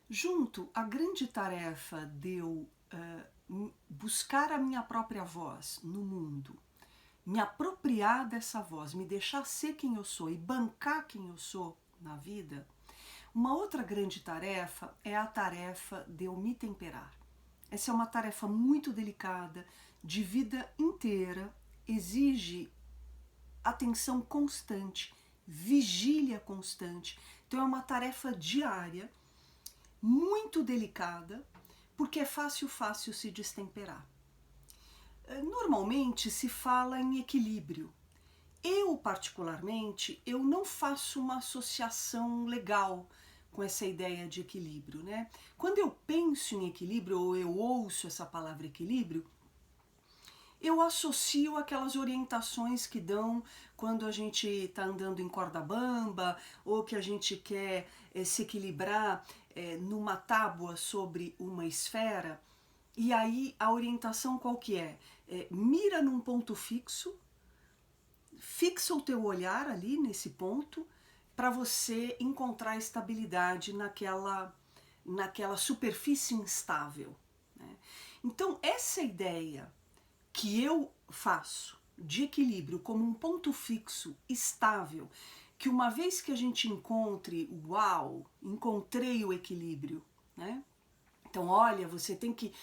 Junto à grande tarefa de eu buscar a minha própria voz no mundo, me apropriar dessa voz, me deixar ser quem eu sou e bancar quem eu sou na vida, uma outra grande tarefa é a tarefa de eu me temperar. Essa é uma tarefa muito delicada, de vida inteira, exige atenção constante, vigília constante. Então é uma tarefa diária, muito delicada, porque é fácil se destemperar. Normalmente se fala em equilíbrio. Eu, particularmente, eu não faço uma associação legal com essa ideia de equilíbrio, né? Quando eu penso em equilíbrio, ou eu ouço essa palavra equilíbrio, eu associo aquelas orientações que dão quando a gente está andando em corda bamba ou que a gente quer se equilibrar numa tábua sobre uma esfera. E aí a orientação qual que é? Mira num ponto fixo, fixa o teu olhar ali nesse ponto para você encontrar estabilidade naquela superfície instável, né? Então essa ideia que eu faço de equilíbrio como um ponto fixo, estável, que uma vez que a gente encontre, uau, encontrei o equilíbrio, né? Então, olha, você tem que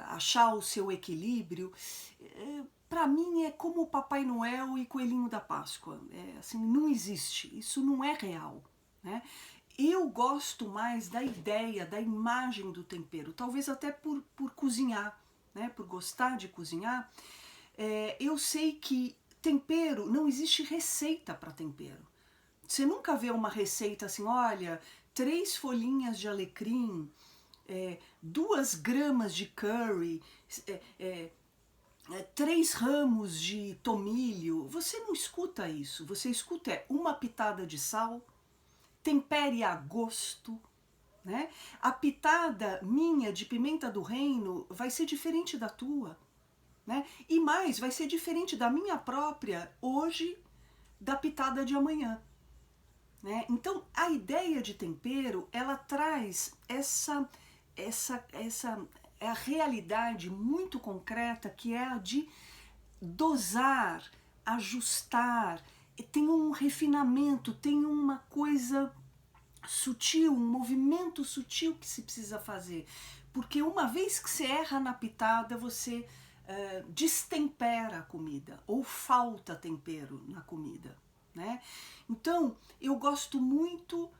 achar o seu equilíbrio. Para mim é como o Papai Noel e Coelhinho da Páscoa. Assim, não existe, isso não é real, né? Eu gosto mais da ideia, da imagem do tempero, talvez até por cozinhar, né? Por gostar de cozinhar. Eu sei que tempero, não existe receita para tempero. Você nunca vê uma receita assim, olha, 3 folhinhas de alecrim, 2 gramas de curry, 3 ramos de tomilho. Você não escuta isso. Você escuta uma pitada de sal, tempere a gosto, né? A pitada minha de pimenta do reino vai ser diferente da tua, né? E mais, vai ser diferente da minha própria hoje, da pitada de amanhã, né? Então, a ideia de tempero, ela traz essa é a realidade muito concreta, que é a de dosar, ajustar, tem um refinamento, tem uma coisa sutil, um movimento sutil que se precisa fazer, porque uma vez que você erra na pitada, você destempera a comida, ou falta tempero na comida, né? Então, eu gosto muito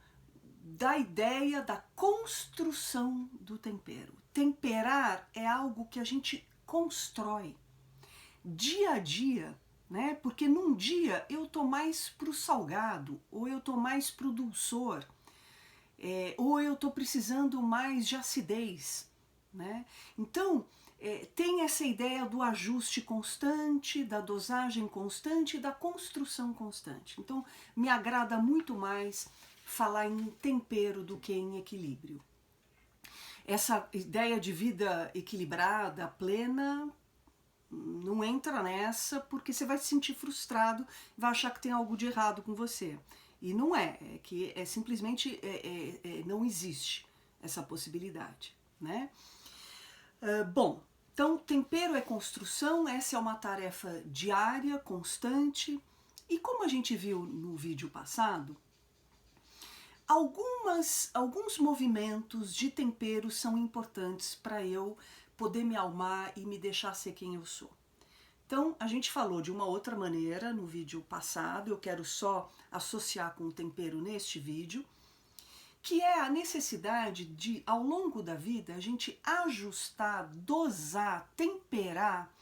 da ideia da construção do tempero. Temperar é algo que a gente constrói dia a dia, né? Porque num dia eu tô mais pro salgado, ou eu tô mais pro dulçor, ou eu tô precisando mais de acidez, né? Então, tem essa ideia do ajuste constante, da dosagem constante e da construção constante. Então, me agrada muito mais falar em tempero do que em equilíbrio. Essa ideia de vida equilibrada, plena, não entra nessa, porque você vai se sentir frustrado, vai achar que tem algo de errado com você. E não é que simplesmente não existe essa possibilidade, né? Bom, então tempero é construção, essa é uma tarefa diária, constante, e como a gente viu no vídeo passado, alguns movimentos de tempero são importantes para eu poder me almar e me deixar ser quem eu sou. Então, a gente falou de uma outra maneira no vídeo passado, eu quero só associar com o tempero neste vídeo, que é a necessidade de, ao longo da vida, a gente ajustar, dosar, temperar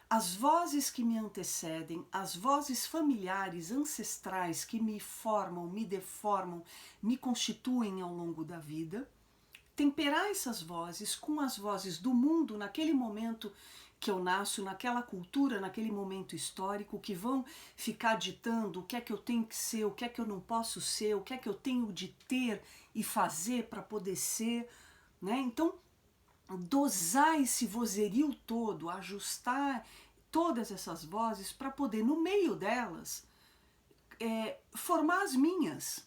as vozes que me antecedem, as vozes familiares, ancestrais que me formam, me deformam, me constituem ao longo da vida, temperar essas vozes com as vozes do mundo naquele momento que eu nasço, naquela cultura, naquele momento histórico, que vão ficar ditando o que é que eu tenho que ser, o que é que eu não posso ser, o que é que eu tenho de ter e fazer para poder ser, né? Então, dosar esse vozerio todo, ajustar todas essas vozes para poder, no meio delas, formar as minhas,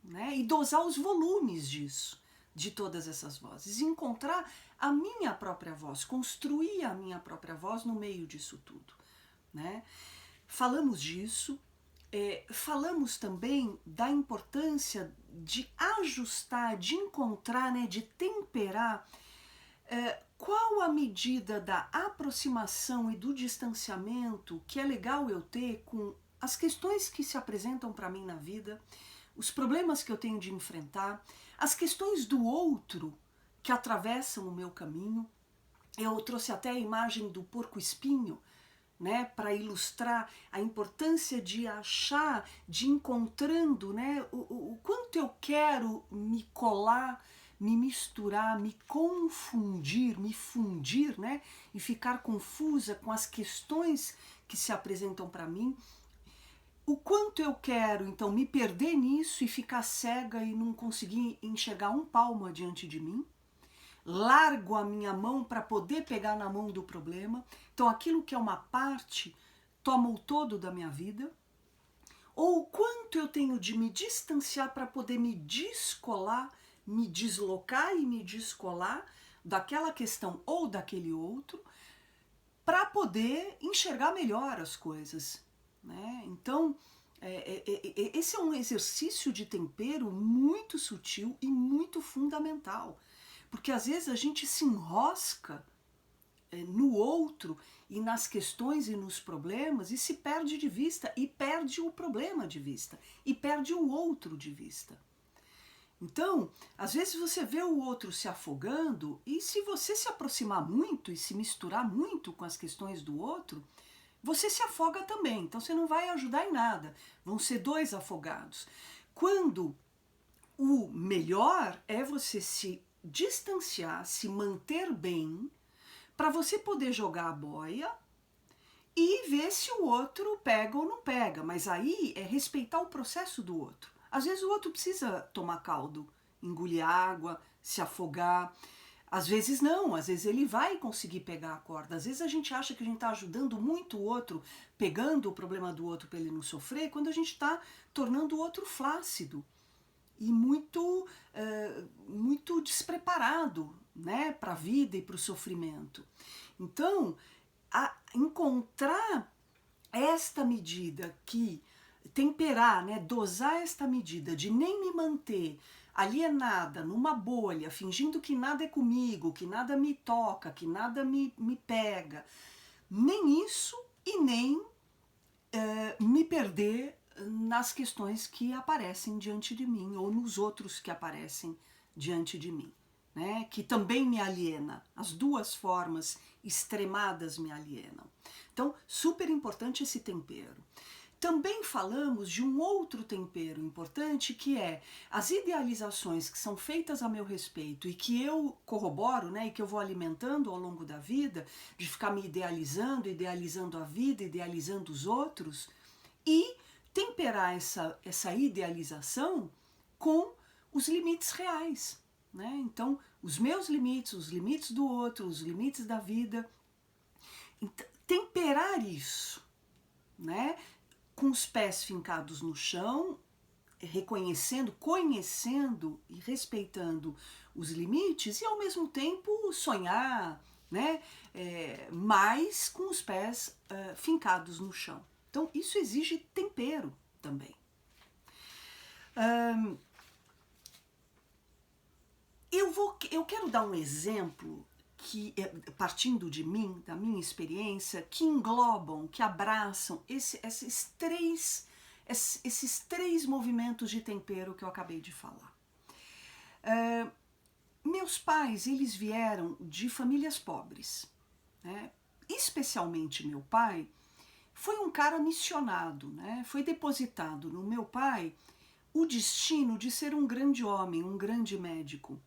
né? E dosar os volumes disso. de todas essas vozes, encontrar a minha própria voz, construir a minha própria voz no meio disso tudo, né? Falamos disso, falamos também da importância de ajustar, de encontrar, né, de temperar qual a medida da aproximação e do distanciamento que é legal eu ter com as questões que se apresentam para mim na vida, os problemas que eu tenho de enfrentar, as questões do outro que atravessam o meu caminho. Eu trouxe até a imagem do porco-espinho, né, para ilustrar a importância de achar, de encontrando, né, o quanto eu quero me colar, me misturar, me confundir, me fundir, né, e ficar confusa com as questões que se apresentam para mim. O quanto eu quero, então, me perder nisso e ficar cega e não conseguir enxergar um palmo adiante de mim. Largo a minha mão para poder pegar na mão do problema. Então, aquilo que é uma parte toma o todo da minha vida. Ou o quanto eu tenho de me distanciar para poder me descolar, me deslocar e me descolar daquela questão ou daquele outro, para poder enxergar melhor as coisas, né? Então, esse é um exercício de tempero muito sutil e muito fundamental, porque às vezes a gente se enrosca no outro e nas questões e nos problemas e se perde de vista, e perde o problema de vista, e perde o outro de vista. Então, às vezes você vê o outro se afogando, e se você se aproximar muito e se misturar muito com as questões do outro, você se afoga também. Então você não vai ajudar em nada. Vão ser dois afogados. Quando o melhor é você se distanciar, se manter bem, para você poder jogar a boia e ver se o outro pega ou não pega. Mas aí é respeitar o processo do outro. Às vezes o outro precisa tomar caldo, engolir água, se afogar. Às vezes não, às vezes ele vai conseguir pegar a corda. Às vezes a gente acha que a gente está ajudando muito o outro, pegando o problema do outro para ele não sofrer, quando a gente está tornando o outro flácido e muito despreparado, né, para a vida e para o sofrimento. Então, encontrar esta medida que temperar, né, dosar esta medida de nem me manter alienada, numa bolha, fingindo que nada é comigo, que nada me toca, que nada me pega, nem isso e nem me perder nas questões que aparecem diante de mim ou nos outros que aparecem diante de mim, né, que também me aliena. As duas formas extremadas me alienam. Então, super importante esse tempero. Também falamos de um outro tempero importante, que é as idealizações que são feitas a meu respeito e que eu corroboro, né, e que eu vou alimentando ao longo da vida, de ficar me idealizando, idealizando a vida, idealizando os outros, e temperar essa idealização com os limites reais, né? Então, os meus limites, os limites do outro, os limites da vida. Então, temperar isso, né, com os pés fincados no chão, reconhecendo, conhecendo e respeitando os limites, e ao mesmo tempo sonhar, né, mas com os pés fincados no chão. Então isso exige tempero também. Eu quero dar um exemplo que, partindo de mim, da minha experiência, que englobam, que abraçam esses três movimentos de tempero que eu acabei de falar. Meus pais, eles vieram de famílias pobres, né? Especialmente meu pai foi um cara missionado, né? Foi depositado no meu pai o destino de ser um grande homem, um grande médico,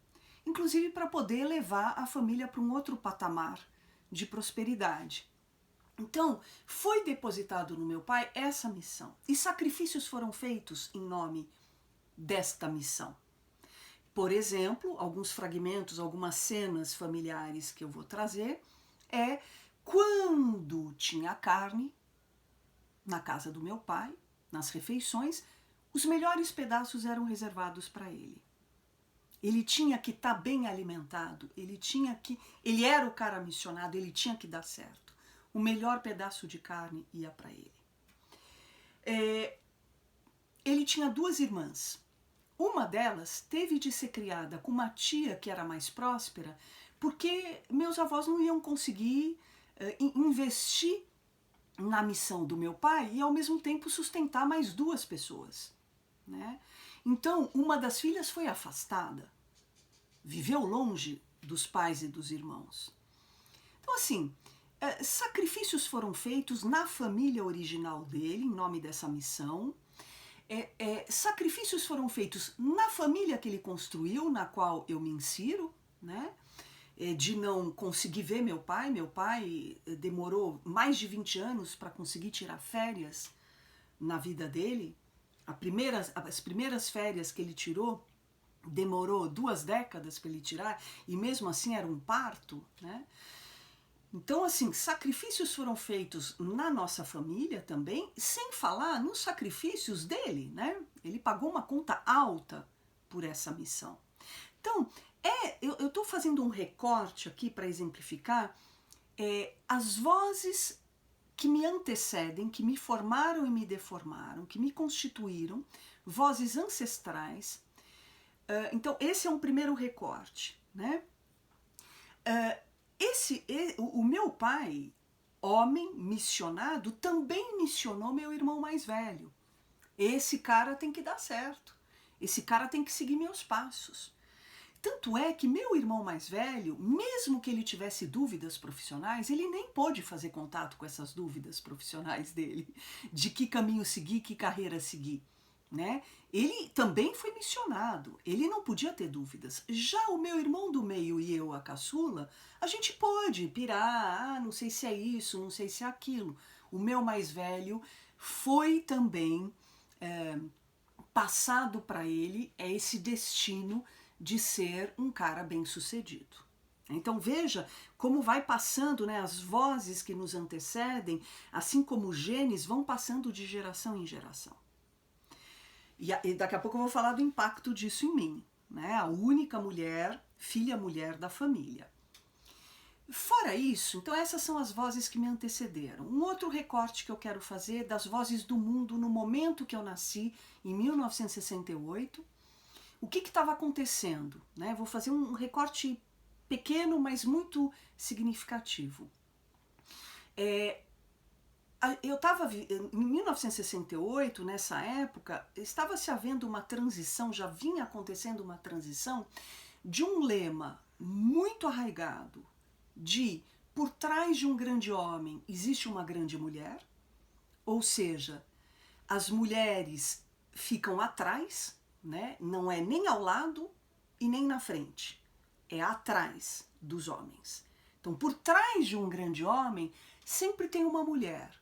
inclusive para poder levar a família para um outro patamar de prosperidade. Então, foi depositado no meu pai essa missão, e sacrifícios foram feitos em nome desta missão. Por exemplo, alguns fragmentos, algumas cenas familiares que eu vou trazer, quando tinha carne na casa do meu pai, nas refeições, os melhores pedaços eram reservados para ele. Ele tinha que estar bem alimentado, ele era o cara missionado, ele tinha que dar certo. O melhor pedaço de carne ia para ele. Ele tinha 2 irmãs. Uma delas teve de ser criada com uma tia que era mais próspera, porque meus avós não iam conseguir investir na missão do meu pai e ao mesmo tempo sustentar mais 2 pessoas, né? Então, uma das filhas foi afastada, viveu longe dos pais e dos irmãos. Então, assim, sacrifícios foram feitos na família original dele, em nome dessa missão. Sacrifícios foram feitos na família que ele construiu, na qual eu me insiro, né? De não conseguir ver meu pai. Meu pai demorou mais de 20 anos para conseguir tirar férias na vida dele. As primeiras férias que ele tirou demorou 2 décadas para ele tirar, e mesmo assim era um parto, né? Então, assim, sacrifícios foram feitos na nossa família também, sem falar nos sacrifícios dele, né? Ele pagou uma conta alta por essa missão. Então, eu estou fazendo um recorte aqui para exemplificar as vozes que me antecedem, que me formaram e me deformaram, que me constituíram, vozes ancestrais. Então, esse é um primeiro recorte, né? O meu pai, homem missionado, também missionou meu irmão mais velho. Esse cara tem que dar certo. Esse cara tem que seguir meus passos. Tanto é que meu irmão mais velho, mesmo que ele tivesse dúvidas profissionais, ele nem pôde fazer contato com essas dúvidas profissionais dele, de que caminho seguir, que carreira seguir, né? Ele também foi missionado, ele não podia ter dúvidas. Já o meu irmão do meio e eu, a caçula, a gente pôde pirar, não sei se é isso, não sei se é aquilo. O meu mais velho foi também passado para ele esse destino de ser um cara bem-sucedido. Então veja como vai passando, né, as vozes que nos antecedem, assim como os genes vão passando de geração em geração. E daqui a pouco eu vou falar do impacto disso em mim, né? A única mulher, filha mulher da família. Fora isso, então essas são as vozes que me antecederam. Um outro recorte que eu quero fazer das vozes do mundo no momento que eu nasci, em 1968. O que estava acontecendo, né? Vou fazer um recorte pequeno, mas muito significativo. Eu estava em 1968, nessa época, estava se havendo uma transição, já vinha acontecendo uma transição de um lema muito arraigado de por trás de um grande homem existe uma grande mulher, ou seja, as mulheres ficam atrás, né? Não é nem ao lado e nem na frente, é atrás dos homens. Então, por trás de um grande homem sempre tem uma mulher.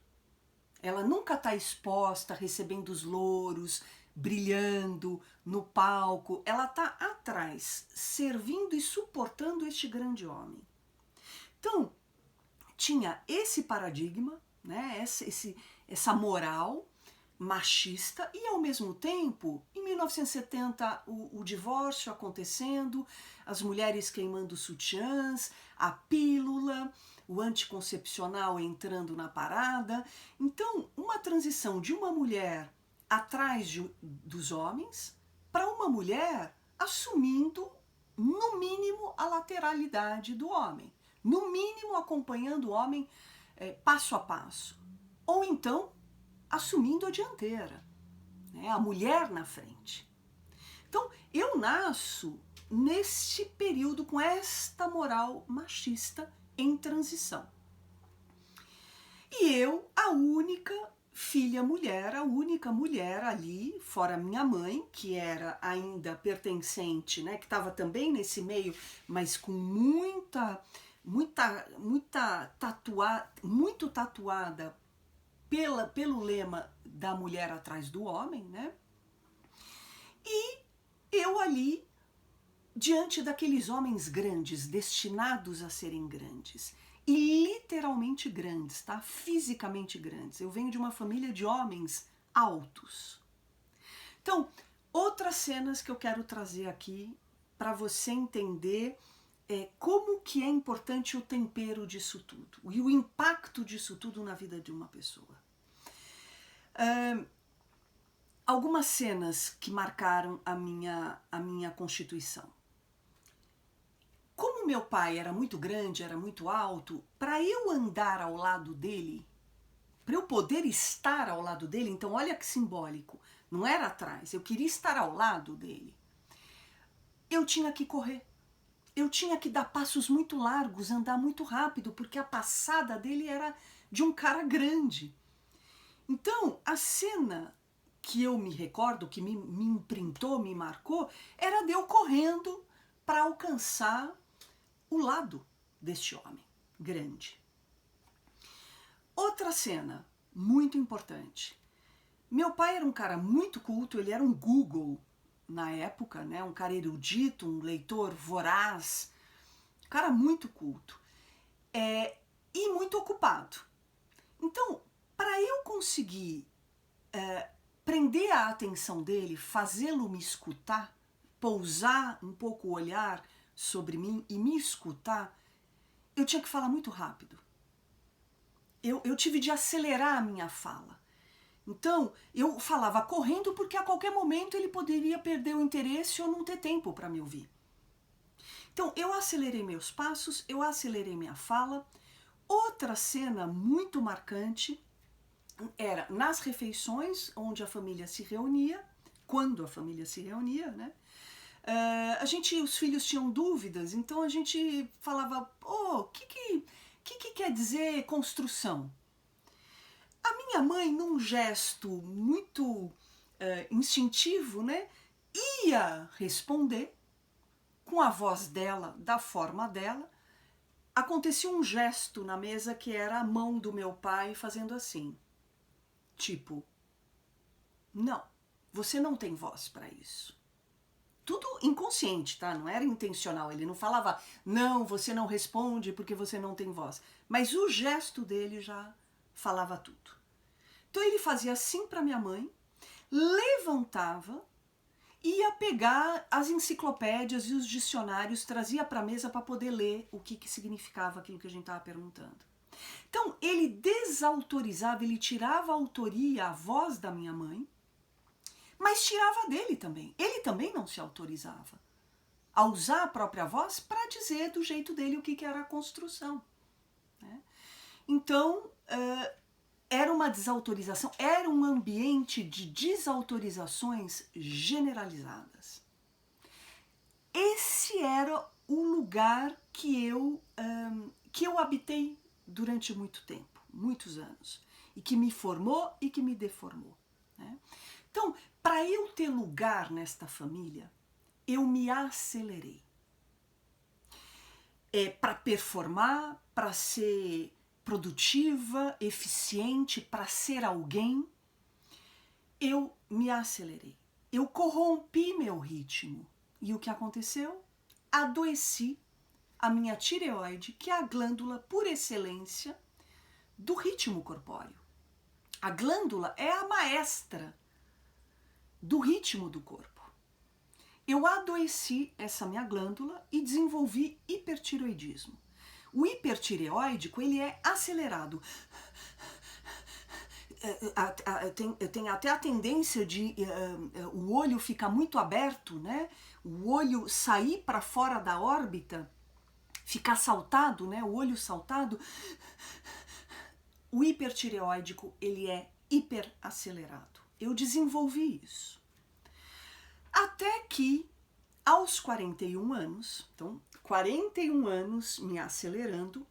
Ela nunca está exposta, recebendo os louros, brilhando no palco. Ela está atrás, servindo e suportando este grande homem. Então, tinha esse paradigma, né? Essa moral machista, e ao mesmo tempo, em 1970, o divórcio acontecendo, as mulheres queimando sutiãs, a pílula, o anticoncepcional entrando na parada. Então, uma transição de uma mulher atrás dos homens para uma mulher assumindo, no mínimo, a lateralidade do homem, no mínimo acompanhando o homem passo a passo, ou então assumindo a dianteira, né? A mulher na frente. Então, eu nasço neste período com esta moral machista em transição. E eu, a única filha mulher, a única mulher ali, fora minha mãe, que era ainda pertencente, né, que estava também nesse meio, mas com muito tatuada pelo lema da mulher atrás do homem, né? E eu ali, diante daqueles homens grandes, destinados a serem grandes, e literalmente grandes, tá? Fisicamente grandes. Eu venho de uma família de homens altos. Então, outras cenas que eu quero trazer aqui para você entender como que é importante o tempero disso tudo e o impacto disso tudo na vida de uma pessoa. Algumas cenas que marcaram a minha constituição. Como meu pai era muito grande, era muito alto, para eu andar ao lado dele, para eu poder estar ao lado dele, então olha que simbólico, não era atrás, eu queria estar ao lado dele, eu tinha que correr. Eu tinha que dar passos muito largos, andar muito rápido, porque a passada dele era de um cara grande. Então, a cena que eu me recordo, que me imprintou, me marcou, era de eu correndo para alcançar o lado deste homem grande. Outra cena muito importante. Meu pai era um cara muito culto, ele era um Google na época, né? Um cara erudito, um leitor voraz, um cara muito culto e muito ocupado. Então, para eu conseguir prender a atenção dele, fazê-lo me escutar, pousar um pouco o olhar sobre mim e me escutar, eu tinha que falar muito rápido. Eu tive de acelerar a minha fala. Então, eu falava correndo porque a qualquer momento ele poderia perder o interesse ou não ter tempo para me ouvir. Então, eu acelerei meus passos, eu acelerei minha fala. Outra cena muito marcante era nas refeições, onde a família se reunia, quando a família se reunia, né? Os filhos tinham dúvidas, então a gente falava, o que quer dizer construção? A minha mãe, num gesto muito instintivo, né, ia responder com a voz dela, da forma dela. Acontecia um gesto na mesa que era a mão do meu pai fazendo assim, tipo, não, você não tem voz para isso. Tudo inconsciente, tá? Não era intencional. Ele não falava, não, você não responde porque você não tem voz. Mas o gesto dele já falava tudo. Então ele fazia assim para minha mãe, levantava, ia pegar as enciclopédias e os dicionários, trazia para a mesa para poder ler o que significava aquilo que a gente estava perguntando. Então ele desautorizava, ele tirava a autoria, a voz da minha mãe, mas tirava dele também. Ele também não se autorizava a usar a própria voz para dizer do jeito dele o que era a construção. Né? Então, era uma desautorização, era um ambiente de desautorizações generalizadas. Esse era o lugar que eu habitei durante muito tempo, muitos anos, e que me formou e que me deformou. Né? Então, para eu ter lugar nesta família, eu me acelerei. Para performar, para ser produtiva, eficiente, para ser alguém, eu me acelerei. Eu corrompi meu ritmo. E o que aconteceu? Adoeci a minha tireoide, que é a glândula por excelência do ritmo corpóreo. A glândula é a maestra do ritmo do corpo. Eu adoeci essa minha glândula e desenvolvi hipertireoidismo. O hipertireoidico, ele é acelerado. Tem até a tendência de o olho ficar muito aberto, né? O olho sair para fora da órbita, ficar saltado, né? O olho saltado. O hipertireoidico, ele é hiperacelerado. Eu desenvolvi isso. Até que, aos 41 anos, então 41 anos me acelerando,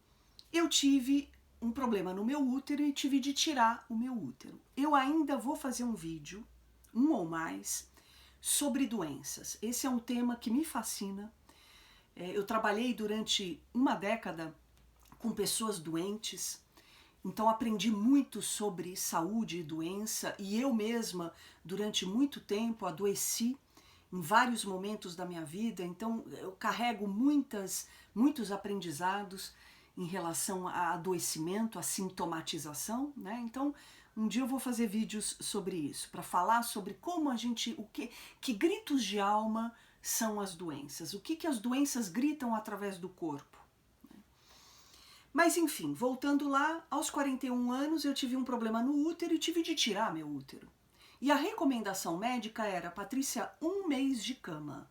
eu tive um problema no meu útero e tive de tirar o meu útero. Eu ainda vou fazer um vídeo, um ou mais, sobre doenças. Esse é um tema que me fascina. Eu trabalhei durante uma década com pessoas doentes, então aprendi muito sobre saúde e doença, e eu mesma, durante muito tempo, adoeci em vários momentos da minha vida, então eu carrego muitos aprendizados em relação a adoecimento, a sintomatização, né? Então, um dia eu vou fazer vídeos sobre isso, para falar sobre como a gente, que gritos de alma são as doenças, o que que as doenças gritam através do corpo. Mas enfim, voltando lá, aos 41 anos eu tive um problema no útero e tive de tirar meu útero. E a recomendação médica era, Patrícia, 1 mês de cama.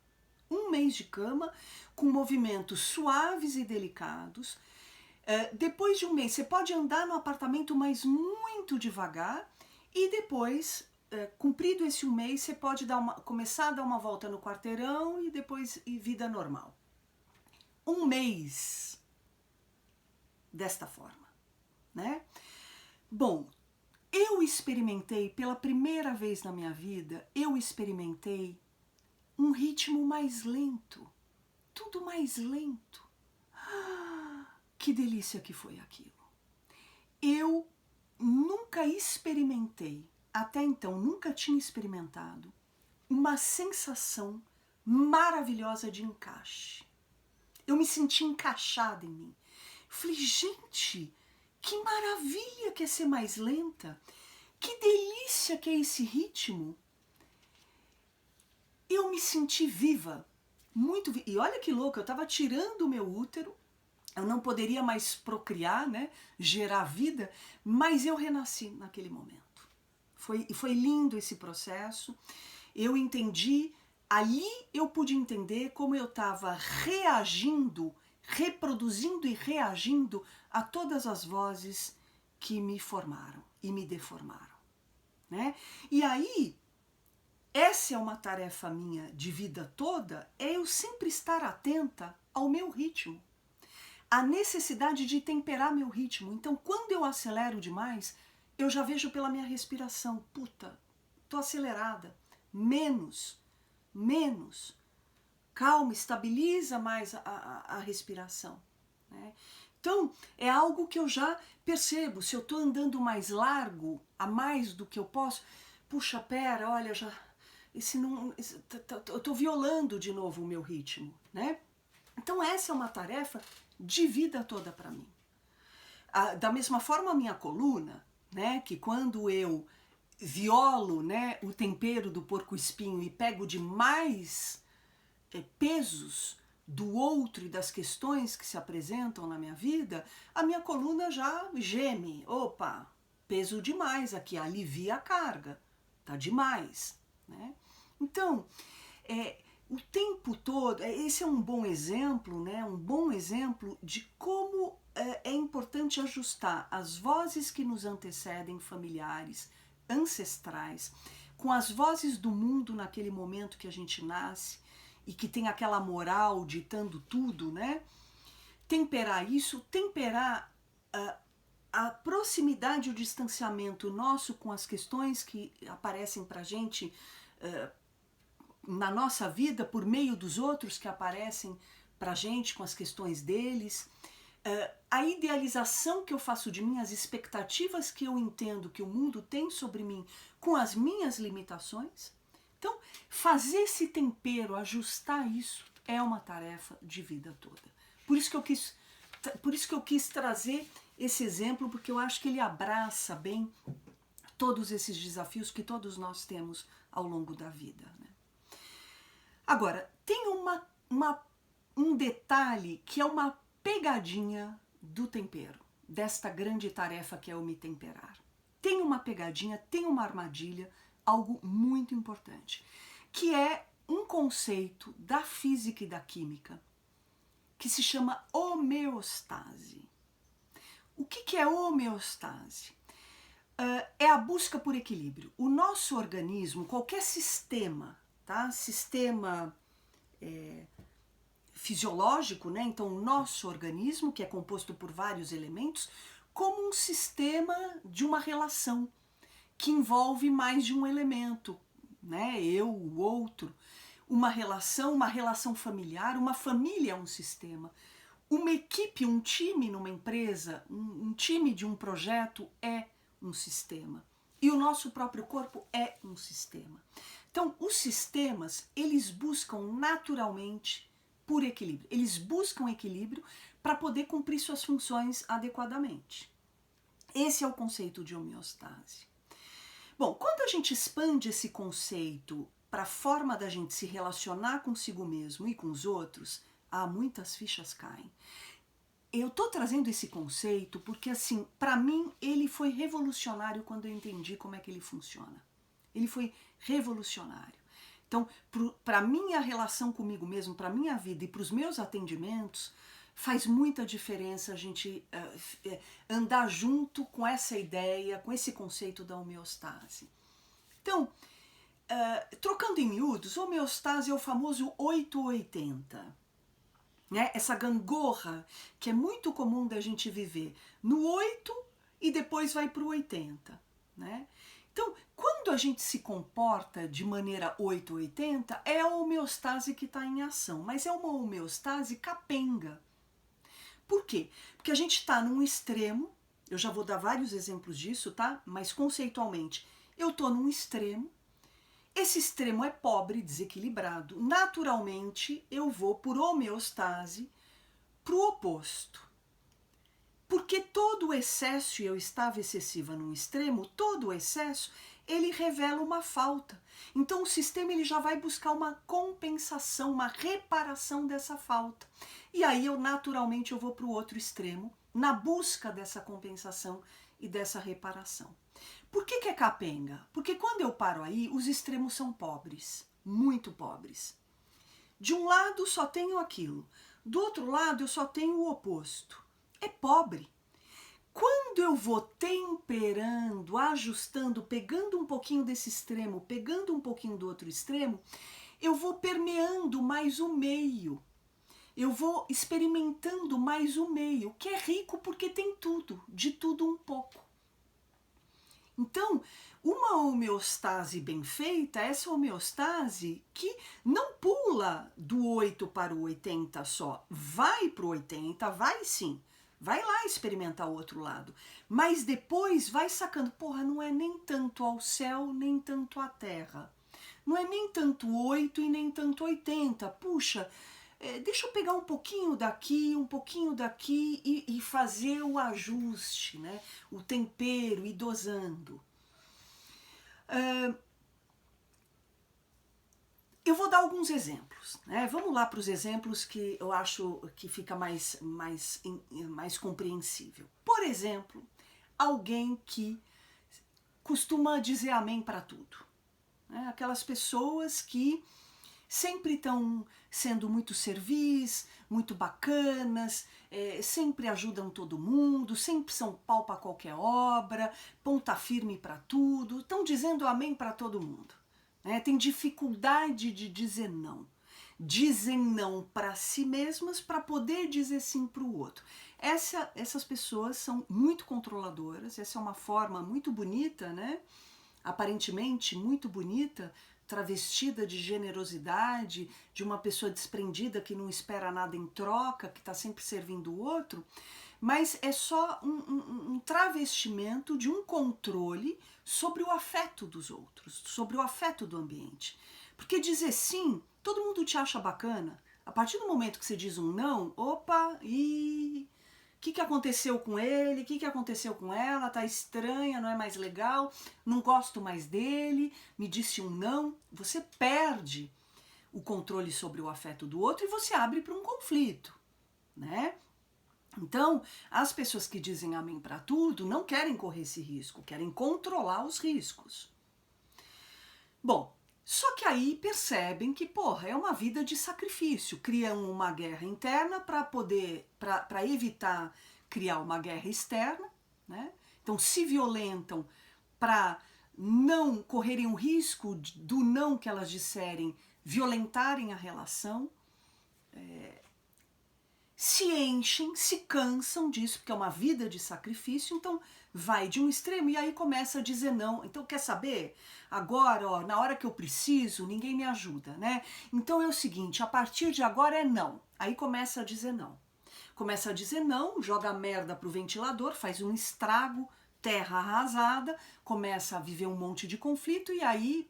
1 mês de cama, com movimentos suaves e delicados. Depois de 1 mês, você pode andar no apartamento, mas muito devagar. E depois, cumprido esse 1 mês, você pode começar a dar uma volta no quarteirão e depois vida normal. 1 mês desta forma, né? Bom, eu experimentei, pela primeira vez na minha vida, eu experimentei um ritmo mais lento, tudo mais lento. Que delícia que foi aquilo. Eu nunca experimentei, até então nunca tinha experimentado, uma sensação maravilhosa de encaixe. Eu me senti encaixada em mim. Falei, gente, que maravilha que é ser mais lenta. Que delícia que é esse ritmo. Eu me senti viva, muito viva. E olha que louco, eu estava tirando o meu útero, eu não poderia mais procriar, né, gerar vida, mas eu renasci naquele momento. Foi lindo esse processo. Eu entendi, ali eu pude entender como eu estava reagindo, reproduzindo e reagindo a todas as vozes que me formaram e me deformaram, né? E aí, essa é uma tarefa minha de vida toda, é eu sempre estar atenta ao meu ritmo, a necessidade de temperar meu ritmo. Então, quando eu acelero demais, eu já vejo pela minha respiração, puta, tô acelerada, menos, calma, estabiliza mais a respiração, né? Então, é algo que eu já percebo, se eu tô andando mais largo, a mais do que eu posso, puxa, pera, olha, eu tô violando de novo o meu ritmo, né? Então essa é uma tarefa de vida toda para mim. Da mesma forma a minha coluna, né, que quando eu violo, né, o tempero do porco-espinho e pego demais pesos do outro e das questões que se apresentam na minha vida, a minha coluna já geme. Opa, peso demais aqui, alivia a carga, tá demais, né? Então, o tempo todo, esse é um bom exemplo, né? Um bom exemplo de como é importante ajustar as vozes que nos antecedem, familiares, ancestrais, com as vozes do mundo naquele momento que a gente nasce e que tem aquela moral ditando tudo, né? Temperar isso, temperar a proximidade e o distanciamento nosso com as questões que aparecem pra gente na nossa vida por meio dos outros que aparecem pra gente com as questões deles, a idealização que eu faço de mim, as expectativas que eu entendo que o mundo tem sobre mim com as minhas limitações. Então, fazer esse tempero, ajustar isso, é uma tarefa de vida toda. Por isso que eu quis trazer esse exemplo, porque eu acho que ele abraça bem todos esses desafios que todos nós temos ao longo da vida, né? Agora, tem um detalhe que é uma pegadinha do tempero, desta grande tarefa que é o me temperar. Tem uma pegadinha, tem uma armadilha, algo muito importante, que é um conceito da física e da química que se chama homeostase. O que é homeostase? É a busca por equilíbrio. O nosso organismo, qualquer sistema, tá? Sistema fisiológico, né? Então, o nosso organismo, que é composto por vários elementos, como um sistema de uma relação que envolve mais de um elemento, né? Eu, o outro, uma relação familiar, uma família é um sistema. Uma equipe, um time numa empresa, um time de um projeto é um sistema. E o nosso próprio corpo é um sistema. Então, os sistemas, eles buscam naturalmente por equilíbrio. Eles buscam equilíbrio para poder cumprir suas funções adequadamente. Esse é o conceito de homeostase. Bom, quando a gente expande esse conceito para a forma da gente se relacionar consigo mesmo e com os outros, muitas fichas caem. Eu tô trazendo esse conceito porque, assim, para mim ele foi revolucionário quando eu entendi como é que ele funciona. Ele foi revolucionário. Então, para minha relação comigo mesmo, para minha vida e para os meus atendimentos, faz muita diferença a gente andar junto com essa ideia, com esse conceito da homeostase. Então, trocando em miúdos, homeostase é o famoso 880. Né? Essa gangorra que é muito comum da gente viver no 8 e depois vai para o 80. Né? Então, quando a gente se comporta de maneira 880, é a homeostase que está em ação, mas é uma homeostase capenga. Por quê? Porque a gente está num extremo, eu já vou dar vários exemplos disso, tá? Mas conceitualmente, eu estou num extremo, esse extremo é pobre, desequilibrado, naturalmente eu vou por homeostase para o oposto. Porque todo o excesso, e eu estava excessiva num extremo, todo o excesso, ele revela uma falta. Então o sistema ele já vai buscar uma compensação, uma reparação dessa falta. E aí eu naturalmente eu vou para o outro extremo, na busca dessa compensação e dessa reparação. Por que é capenga? Porque quando eu paro aí, os extremos são pobres, muito pobres. De um lado só tenho aquilo, do outro lado eu só tenho o oposto. É pobre. Quando eu vou temperando, ajustando, pegando um pouquinho desse extremo, pegando um pouquinho do outro extremo, eu vou permeando mais o meio. Eu vou experimentando mais o meio, que é rico porque tem tudo, de tudo um pouco. Então, uma homeostase bem feita, essa homeostase que não pula do 8 para o 80 só, vai para o 80, vai sim, vai lá experimentar o outro lado, mas depois vai sacando, porra, não é nem tanto ao céu, nem tanto à terra, não é nem tanto 8 e nem tanto 80, puxa, deixa eu pegar um pouquinho daqui e fazer o ajuste, né? O tempero, e dosando. Eu vou dar alguns exemplos, né? Vamos lá para os exemplos que eu acho que fica mais compreensível. Por exemplo, alguém que costuma dizer amém para tudo. Né? Aquelas pessoas que sempre estão sendo muito servis, muito bacanas, sempre ajudam todo mundo, sempre são pau para qualquer obra, ponta firme para tudo, estão dizendo amém para todo mundo. Né? Tem dificuldade de dizer não. Dizem não para si mesmas para poder dizer sim para o outro. Essas pessoas são muito controladoras, essa é uma forma muito bonita, né? Aparentemente muito bonita, travestida de generosidade, de uma pessoa desprendida que não espera nada em troca, que está sempre servindo o outro, mas é só um travestimento de um controle sobre o afeto dos outros, sobre o afeto do ambiente. Porque dizer sim, todo mundo te acha bacana. A partir do momento que você diz um não, opa, o que aconteceu com ele? O que aconteceu com ela? Tá estranha, não é mais legal, não gosto mais dele, me disse um não. Você perde o controle sobre o afeto do outro e você abre para um conflito, né? Então, as pessoas que dizem amém para tudo não querem correr esse risco, querem controlar os riscos. Bom, só que aí percebem que, porra, é uma vida de sacrifício. Criam uma guerra interna para evitar criar uma guerra externa, né? Então se violentam para não correrem o risco do não que elas disserem violentarem a relação. Se enchem, se cansam disso, porque é uma vida de sacrifício, então vai de um extremo e aí começa a dizer não. Então quer saber? Agora, ó, na hora que eu preciso, ninguém me ajuda, né? Então é o seguinte, a partir de agora é não. Aí começa a dizer não. Começa a dizer não, joga a merda pro ventilador, faz um estrago, terra arrasada, começa a viver um monte de conflito e aí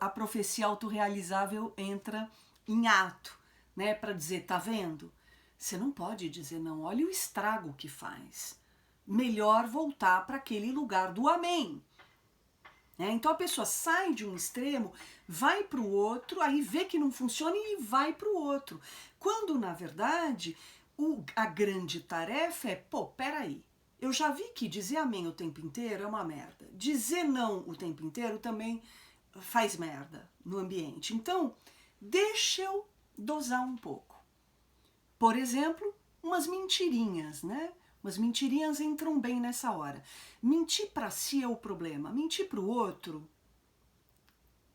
a profecia autorrealizável entra em ato, né? Para dizer, tá vendo? Você não pode dizer não, olha o estrago que faz. Melhor voltar para aquele lugar do amém. né? Então a pessoa sai de um extremo, vai para o outro, aí vê que não funciona e vai para o outro. Quando, na verdade, a grande tarefa é, pô, peraí, eu já vi que dizer amém o tempo inteiro é uma merda. Dizer não o tempo inteiro também faz merda no ambiente. Então, deixa eu dosar um pouco. Por exemplo, umas mentirinhas, né? Umas mentirinhas entram bem nessa hora. Mentir para si é o problema. Mentir para o outro,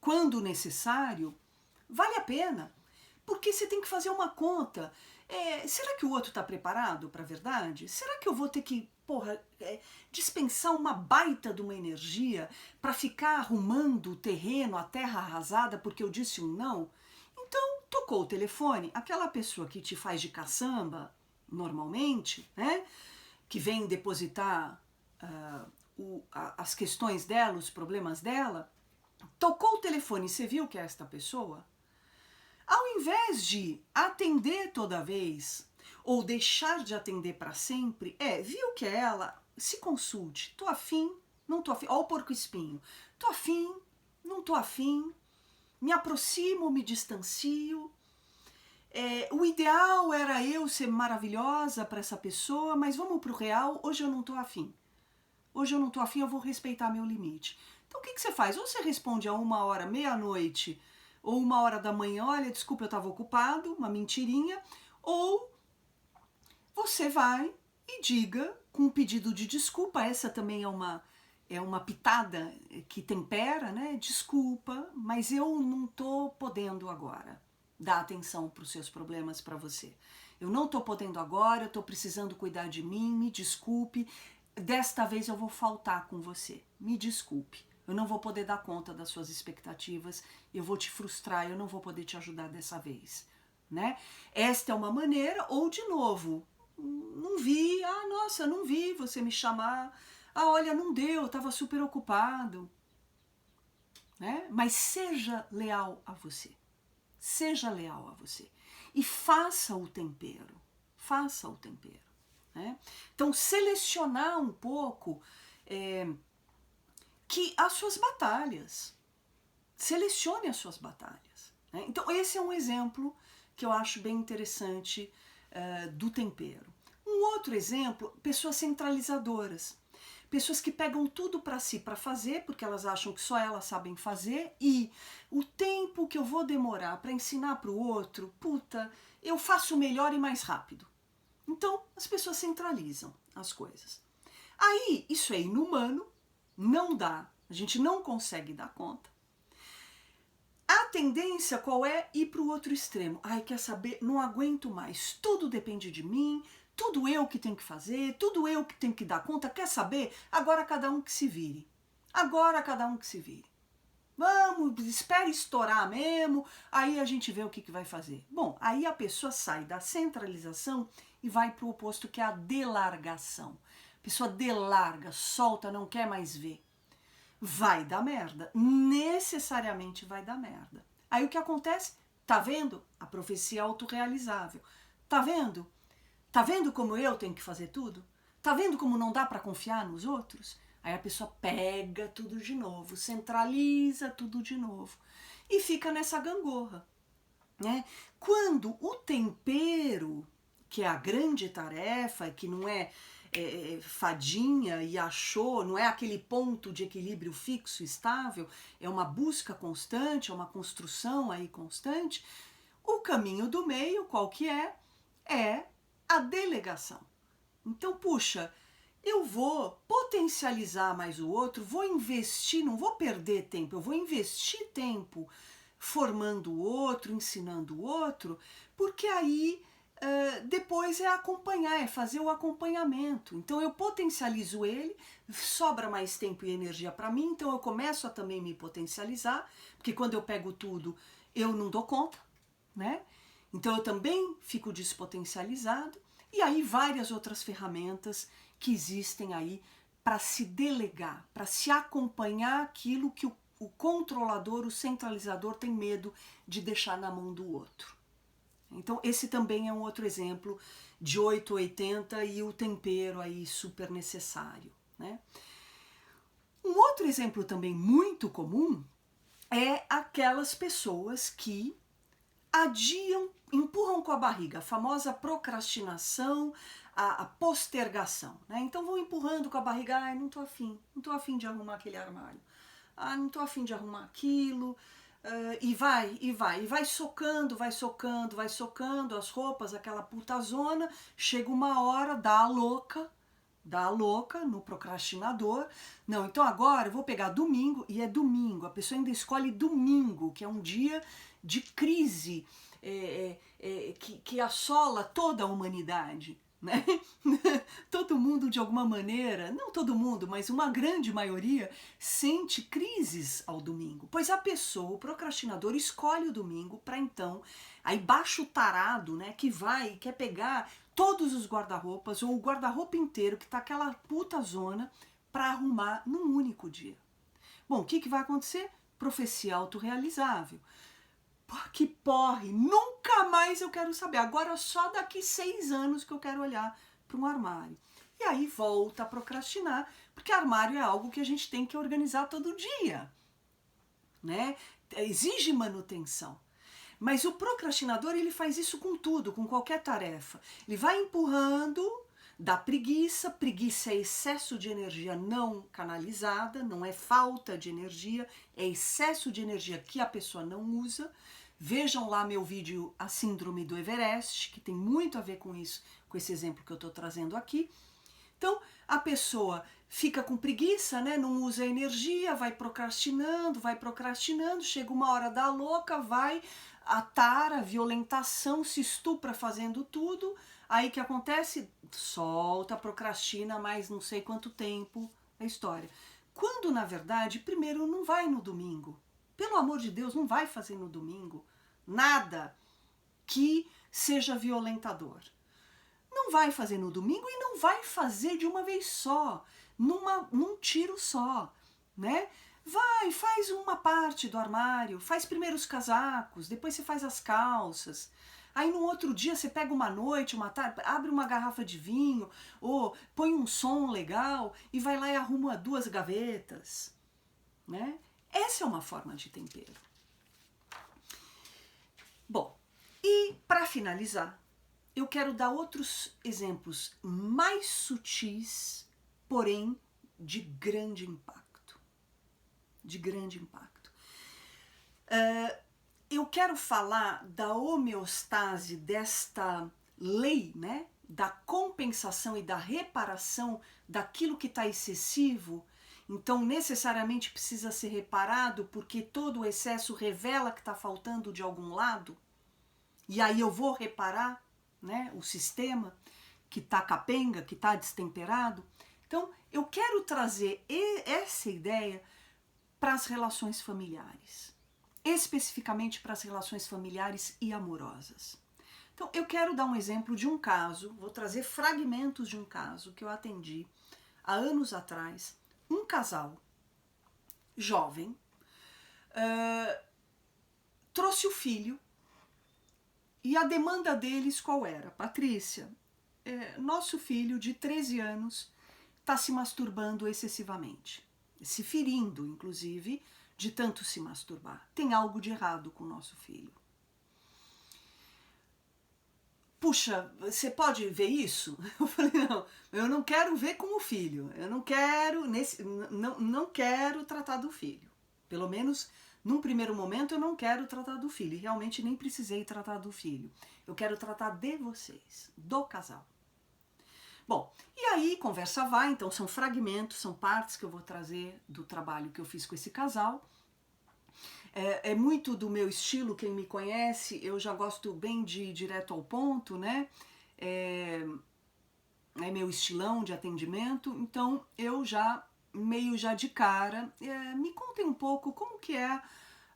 quando necessário, vale a pena. Porque você tem que fazer uma conta. Será que o outro está preparado para a verdade? Será que eu vou ter que, dispensar uma baita de uma energia para ficar arrumando o terreno, a terra arrasada, porque eu disse um não? Então, tocou o telefone, aquela pessoa que te faz de caçamba, normalmente, né, que vem depositar as questões dela, os problemas dela, tocou o telefone e você viu que é esta pessoa? Ao invés de atender toda vez ou deixar de atender para sempre, viu que é ela, se consulte. Tô afim, não tô afim. Ó o porco-espinho. Tô afim, não tô afim. Me aproximo, me distancio. O ideal era eu ser maravilhosa para essa pessoa, mas vamos pro real, hoje eu não tô afim. Hoje eu não tô afim, eu vou respeitar meu limite. Então o que você faz? Ou você responde a 1h, meia-noite, ou 1h da manhã, olha, desculpa, eu estava ocupado, uma mentirinha, ou você vai e diga com um pedido de desculpa, essa também é uma pitada que tempera, né? Desculpa, mas eu não tô podendo agora dar atenção para os seus problemas para você. Eu não tô podendo agora, eu tô precisando cuidar de mim, me desculpe, desta vez eu vou faltar com você, me desculpe. Eu não vou poder dar conta das suas expectativas, eu vou te frustrar, eu não vou poder te ajudar dessa vez, né? Esta é uma maneira, ou de novo, não vi, nossa, não vi você me chamar, olha, não deu, eu estava super ocupado, né? Mas seja leal a você, seja leal a você e faça o tempero, né? Então selecionar um pouco que as suas batalhas, selecione as suas batalhas, né? Então esse é um exemplo que eu acho bem interessante do tempero. Um outro exemplo, pessoas centralizadoras. Pessoas que pegam tudo para si para fazer, porque elas acham que só elas sabem fazer, e o tempo que eu vou demorar para ensinar para o outro, eu faço melhor e mais rápido. Então, as pessoas centralizam as coisas. Aí, isso é inumano, não dá, a gente não consegue dar conta. A tendência qual é? Ir para o outro extremo. Ai, quer saber? Não aguento mais, tudo depende de mim, tudo eu que tenho que fazer, tudo eu que tenho que dar conta, quer saber? Agora cada um que se vire. Agora cada um que se vire. Vamos, espere estourar mesmo, aí a gente vê o que vai fazer. Bom, aí a pessoa sai da centralização e vai para o oposto, que é a delargação. A pessoa delarga, solta, não quer mais ver. Vai dar merda, necessariamente vai dar merda. Aí o que acontece? Tá vendo? A profecia autorrealizável. Tá vendo? Tá vendo como eu tenho que fazer tudo? Tá vendo como não dá para confiar nos outros? Aí a pessoa pega tudo de novo, centraliza tudo de novo e fica nessa gangorra, né? Quando o tempero, que é a grande tarefa, que não é fadinha e achou, não é aquele ponto de equilíbrio fixo, estável, é uma busca constante, é uma construção aí constante, o caminho do meio, qual que é? É a delegação. Então, puxa, eu vou potencializar mais o outro, vou investir, não vou perder tempo, eu vou investir tempo formando o outro, ensinando o outro, porque aí depois é acompanhar, é fazer o acompanhamento. Então eu potencializo ele, sobra mais tempo e energia para mim, então eu começo a também me potencializar, porque quando eu pego tudo, eu não dou conta, né? Então eu também fico despotencializado, e aí várias outras ferramentas que existem aí para se delegar, para se acompanhar aquilo que o controlador, o centralizador tem medo de deixar na mão do outro. Então esse também é um outro exemplo de 880 e o tempero aí super necessário, né? Um outro exemplo também muito comum é aquelas pessoas que adiam, empurram com a barriga, a famosa procrastinação, a postergação, né? Então vão empurrando com a barriga, ai, não tô afim de arrumar aquele armário, ah, não tô afim de arrumar aquilo, e vai socando, vai socando as roupas, aquela putazona, chega uma hora, dá a louca no procrastinador. Não, então agora eu vou pegar domingo, e é domingo, a pessoa ainda escolhe domingo, que é um dia de crise que assola toda a humanidade, né? Todo mundo de alguma maneira, não todo mundo, mas uma grande maioria sente crises ao domingo, pois a pessoa, o procrastinador, escolhe o domingo para então, aí baixa o tarado, né, que vai, quer pegar todos os guarda-roupas ou o guarda-roupa inteiro que tá aquela puta zona para arrumar num único dia. Bom, o que vai acontecer? Profecia autorrealizável. Que porre, nunca mais eu quero saber, agora só daqui 6 anos que eu quero olhar para um armário. E aí volta a procrastinar, porque armário é algo que a gente tem que organizar todo dia, né? Exige manutenção. Mas o procrastinador, ele faz isso com tudo, com qualquer tarefa. Ele vai empurrando, dá preguiça, preguiça é excesso de energia não canalizada, não é falta de energia, é excesso de energia que a pessoa não usa. Vejam lá meu vídeo A Síndrome do Everest, que tem muito a ver com isso, com esse exemplo que eu estou trazendo aqui. Então, a pessoa fica com preguiça, né? Não usa energia, vai procrastinando, chega uma hora da louca, vai, a tara, a violentação, se estupra fazendo tudo. Aí que acontece? Solta, procrastina mais não sei quanto tempo a história. Quando, na verdade, primeiro não vai no domingo. Pelo amor de Deus, não vai fazer no domingo nada que seja violentador. Não vai fazer no domingo e não vai fazer de uma vez só, num tiro só, né? Vai, faz uma parte do armário, faz primeiro os casacos, depois você faz as calças. Aí no outro dia você pega uma noite, uma tarde, abre uma garrafa de vinho, ou põe um som legal e vai lá e arruma 2 gavetas, né? Essa é uma forma de tempero. Bom, e para finalizar, eu quero dar outros exemplos mais sutis, porém de grande impacto. De grande impacto. Eu quero falar da homeostase desta lei, né? Da compensação e da reparação daquilo que está excessivo. Então, necessariamente precisa ser reparado porque todo o excesso revela que está faltando de algum lado. E aí eu vou reparar, né, o sistema que está capenga, que está destemperado. Então, eu quero trazer essa ideia para as relações familiares. Especificamente para as relações familiares e amorosas. Então, eu quero dar um exemplo de um caso, vou trazer fragmentos de um caso que eu atendi há anos atrás. Um casal jovem trouxe o filho e a demanda deles qual era? Patrícia, nosso filho de 13 anos está se masturbando excessivamente, se ferindo, inclusive, de tanto se masturbar. Tem algo de errado com o nosso filho. Puxa, você pode ver isso? Eu falei, não, eu não quero ver com o filho, eu não quero, não quero tratar do filho. Pelo menos, num primeiro momento, eu não quero tratar do filho, e realmente nem precisei tratar do filho. Eu quero tratar de vocês, do casal. Bom, e aí conversa vai, então são fragmentos, são partes que eu vou trazer do trabalho que eu fiz com esse casal. É muito do meu estilo, quem me conhece, eu já gosto bem de ir direto ao ponto, né? É meu estilão de atendimento, então eu já, meio já de cara, me contem um pouco como que é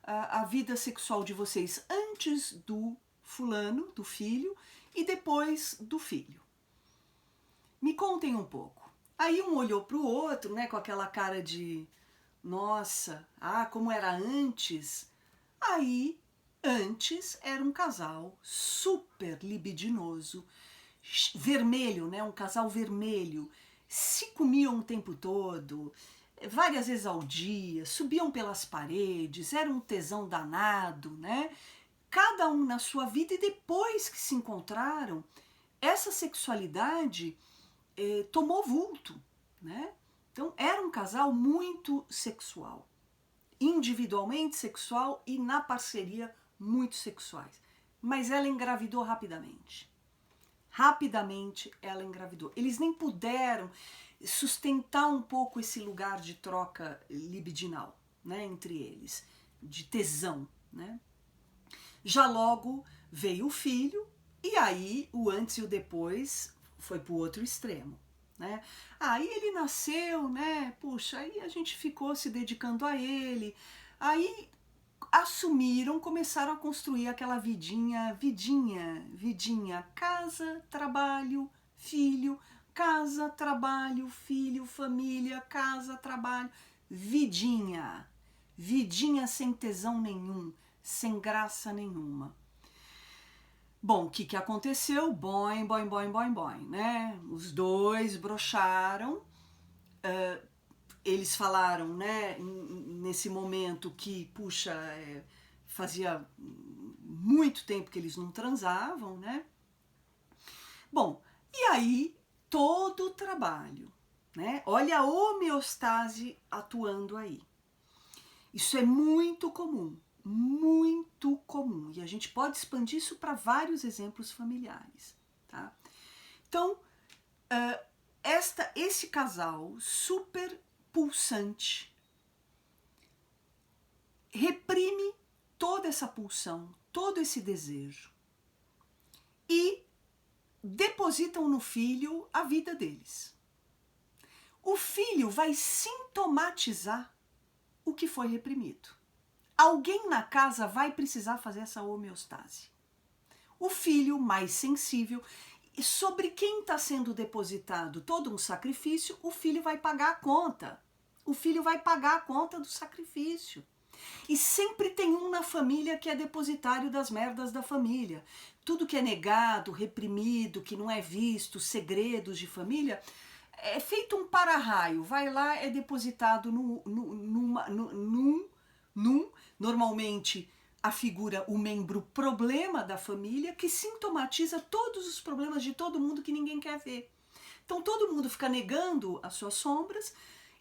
a vida sexual de vocês antes do fulano, do filho, e depois do filho. Me contem um pouco. Aí um olhou para o outro, né, com aquela cara de... Nossa, como era antes? Aí, antes era um casal super libidinoso, vermelho, né? Um casal vermelho. Se comiam o tempo todo, várias vezes ao dia, subiam pelas paredes, era um tesão danado, né? Cada um na sua vida, e depois que se encontraram, essa sexualidade tomou vulto, né? Então era um casal muito sexual, individualmente sexual e na parceria muito sexuais. Mas ela engravidou rapidamente. Rapidamente ela engravidou. Eles nem puderam sustentar um pouco esse lugar de troca libidinal, né, entre eles, de tesão, né? Já logo veio o filho, e aí o antes e o depois foi para o outro extremo, né? Aí ele nasceu, né? Puxa, aí a gente ficou se dedicando a ele. Aí assumiram, começaram a construir aquela vidinha, casa, trabalho, filho, casa, trabalho, filho, família, casa, trabalho, vidinha sem tesão nenhum, sem graça nenhuma. Bom, o que aconteceu? Boing, boing, boing, boing, boing, né? Os dois broxaram, eles falaram, né, nesse momento que, puxa, fazia muito tempo que eles não transavam, né? Bom, e aí todo o trabalho, né? Olha a homeostase atuando aí. Isso é muito comum, muito comum. E a gente pode expandir isso para vários exemplos familiares, tá? Então, esse casal super pulsante reprime toda essa pulsão, todo esse desejo e depositam no filho a vida deles. O filho vai sintomatizar o que foi reprimido. Alguém na casa vai precisar fazer essa homeostase. O filho mais sensível, sobre quem está sendo depositado todo um sacrifício, o filho vai pagar a conta. O filho vai pagar a conta do sacrifício. E sempre tem um na família que é depositário das merdas da família. Tudo que é negado, reprimido, que não é visto, segredos de família, é feito um para-raio. Vai lá, é depositado normalmente a figura, o membro problema da família, que sintomatiza todos os problemas de todo mundo que ninguém quer ver. Então todo mundo fica negando as suas sombras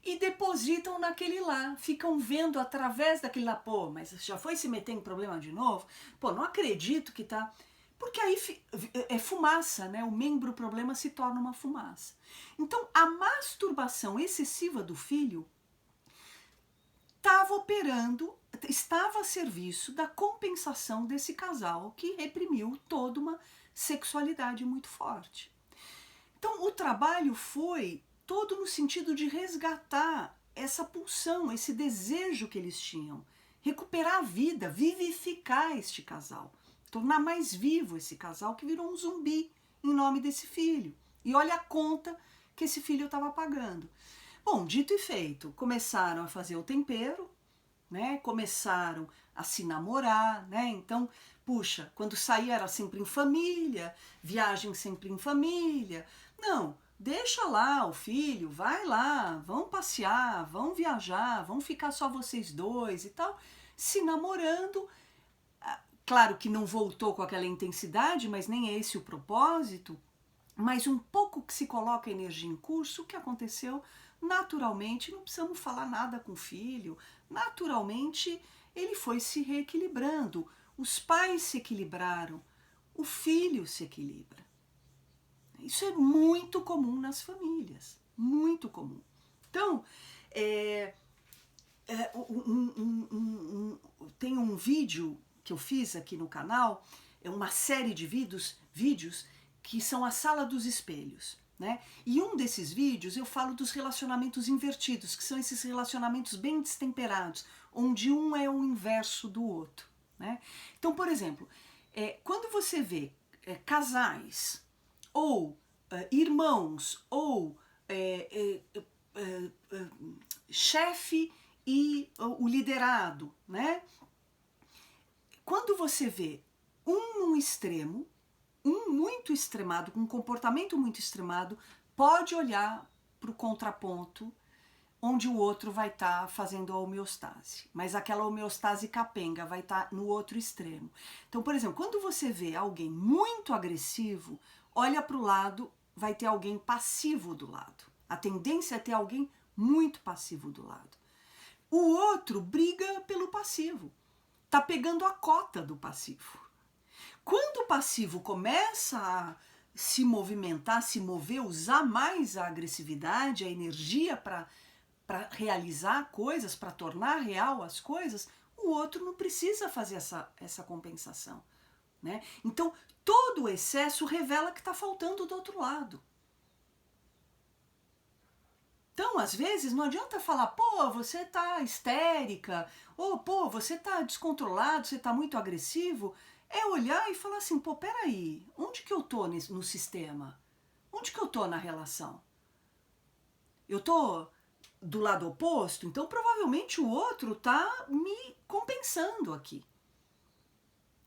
e depositam naquele lá, ficam vendo através daquele lá, pô, mas já foi se meter em problema de novo? Pô, não acredito que tá... Porque aí é fumaça, né? O membro problema se torna uma fumaça. Então a masturbação excessiva do filho estava operando, estava a serviço da compensação desse casal que reprimiu toda uma sexualidade muito forte. Então o trabalho foi todo no sentido de resgatar essa pulsão, esse desejo que eles tinham, recuperar a vida, vivificar este casal, tornar mais vivo esse casal que virou um zumbi em nome desse filho. E olha a conta que esse filho estava pagando. Bom, dito e feito, começaram a fazer o tempero, né? Começaram a se namorar, né? Então, puxa, quando saía era sempre em família, viagem sempre em família. Não, deixa lá o filho, vai lá, vão passear, vão viajar, vão ficar só vocês dois e tal, se namorando. Claro que não voltou com aquela intensidade, mas nem é esse o propósito. Mas um pouco que se coloca a energia em curso, o que aconteceu? Naturalmente, não precisamos falar nada com o filho, naturalmente ele foi se reequilibrando. Os pais se equilibraram, o filho se equilibra. Isso é muito comum nas famílias, muito comum. Então, tem um vídeo que eu fiz aqui no canal, é uma série de vídeos que são a sala dos espelhos, né? E um desses vídeos eu falo dos relacionamentos invertidos, que são esses relacionamentos bem destemperados, onde um é o inverso do outro, né? Então, por exemplo, quando você vê casais, ou irmãos, ou chefe e o liderado, né? Quando você vê um num extremo, um muito extremado, com um comportamento muito extremado, pode olhar para o contraponto, onde o outro vai estar fazendo a homeostase, mas aquela homeostase capenga vai estar no outro extremo. Então, por exemplo, quando você vê alguém muito agressivo, olha para o lado, vai ter alguém passivo do lado. A tendência é ter alguém muito passivo do lado. O outro briga pelo passivo, tá pegando a cota do passivo. Quando o passivo começa a se movimentar, se mover, usar mais a agressividade, a energia para realizar coisas, para tornar real as coisas, o outro não precisa fazer essa compensação. Né? Então, todo o excesso revela que está faltando do outro lado. Então, às vezes, não adianta falar, pô, você tá histérica, ou pô, você tá descontrolado, você tá muito agressivo. É olhar e falar assim, pô, peraí, onde que eu tô no sistema? Onde que eu tô na relação? Eu tô do lado oposto? Então, provavelmente o outro tá me compensando aqui.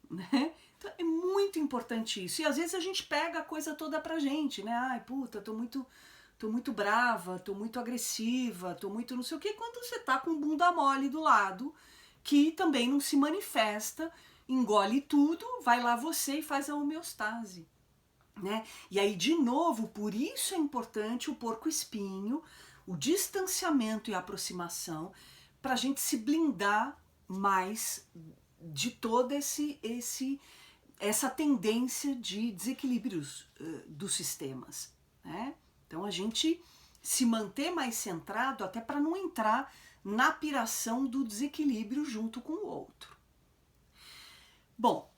Né? Então, é muito importante isso. E às vezes a gente pega a coisa toda pra gente, né? Ai, puta, tô muito brava, tô muito agressiva, tô muito não sei o que, quando você tá com bunda mole do lado, que também não se manifesta, engole tudo, vai lá você e faz a homeostase. Né? E aí, de novo, por isso é importante o porco-espinho, o distanciamento e a aproximação, para a gente se blindar mais de toda essa tendência de desequilíbrios dos sistemas. Né? Então, a gente se manter mais centrado até para não entrar na piração do desequilíbrio junto com o outro. Bom,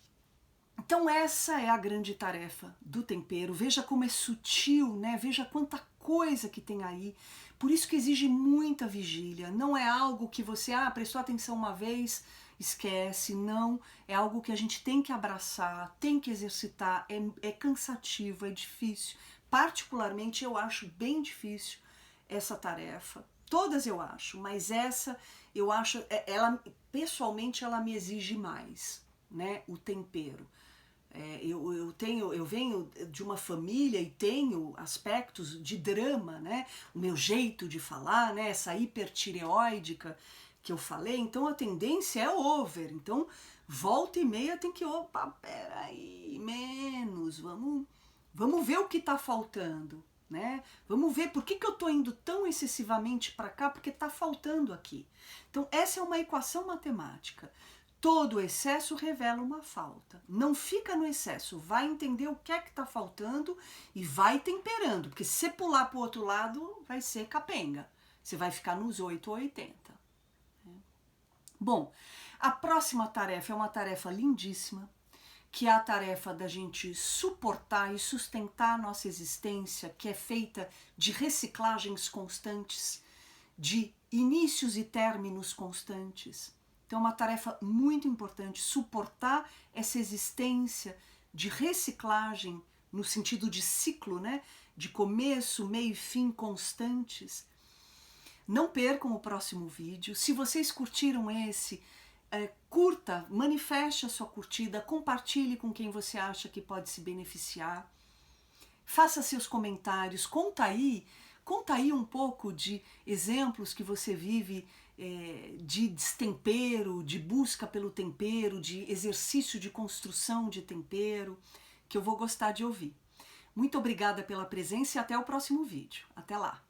então essa é a grande tarefa do tempero. Veja como é sutil, né? Veja quanta coisa que tem aí. Por isso que exige muita vigília. Não é algo que você, prestou atenção uma vez, esquece. Não, é algo que a gente tem que abraçar, tem que exercitar. É cansativo, é difícil. Particularmente eu acho bem difícil essa tarefa. Todas eu acho, mas essa eu acho, ela pessoalmente ela me exige mais, né? O tempero. Eu venho de uma família e tenho aspectos de drama, né? O meu jeito de falar, né? Essa hipertireoidica que eu falei, então a tendência é over. Então, volta e meia tem que, opa, peraí, menos, vamos ver o que está faltando, né? Vamos ver por que eu estou indo tão excessivamente para cá, porque está faltando aqui. Então, essa é uma equação matemática. Todo excesso revela uma falta. Não fica no excesso, vai entender o que é que está faltando e vai temperando, porque se você pular para o outro lado, vai ser capenga. Você vai ficar nos 8 ou 80. Bom, a próxima tarefa é uma tarefa lindíssima, que é a tarefa da gente suportar e sustentar a nossa existência, que é feita de reciclagens constantes, de inícios e términos constantes. Então é uma tarefa muito importante suportar essa existência de reciclagem no sentido de ciclo, né? De começo, meio e fim constantes. Não percam o próximo vídeo. Se vocês curtiram esse, curta, manifeste a sua curtida, compartilhe com quem você acha que pode se beneficiar. Faça seus comentários, conta aí um pouco de exemplos que você vive de destempero, de busca pelo tempero, de exercício de construção de tempero, que eu vou gostar de ouvir. Muito obrigada pela presença e até o próximo vídeo. Até lá!